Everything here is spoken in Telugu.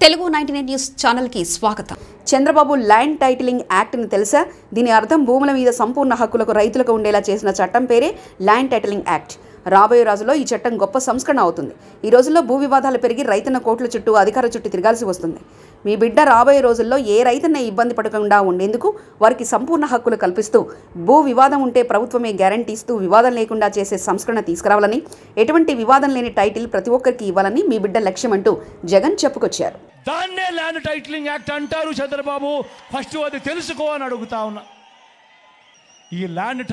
తెలుగు 99 న్యూస్ ఛానల్ కి స్వాగతం. చంద్రబాబు ల్యాండ్ టైటిలింగ్ యాక్ట్ ని తెలుసా? దీని అర్థం భూముల మీద సంపూర్ణ హక్కులకు రైతులకు ఉండేలా చేసిన చట్టం పేరే ల్యాండ్ టైటిలింగ్ యాక్ట్. రాబోయే రోజుల్లో ఈ చట్టం గొప్ప సంస్కరణ అవుతుంది. ఈ రోజుల్లో భూ వివాదాలు పెరిగి రైతన్న కోట్ల చుట్టూ అధికార చుట్టూ తిరగాల్సి వస్తుంది. మీ బిడ్డ రాబోయే రోజుల్లో ఏ రైతన్న ఇబ్బంది పడకుండా ఉండేందుకు వారికి సంపూర్ణ హక్కులు కల్పిస్తూ భూ వివాదం ఉంటే ప్రభుత్వమే గ్యారంటీ ఇస్తూ వివాదం లేకుండా చేసే సంస్కరణ తీసుకురావాలని, ఎటువంటి వివాదం లేని టైటిల్ ప్రతి ఒక్కరికి ఇవ్వాలని మీ బిడ్డ లక్ష్యం అంటూ జగన్ చెప్పుకొచ్చారు. దాన్నే ల్యాండ్ టైటిలింగ్ యాక్ట్ అంటారు. చంద్రబాబు ఫస్ట్ అది తెలుసుకో అని అడుగుతా ఉన్నా. ఈ ల్యాండ్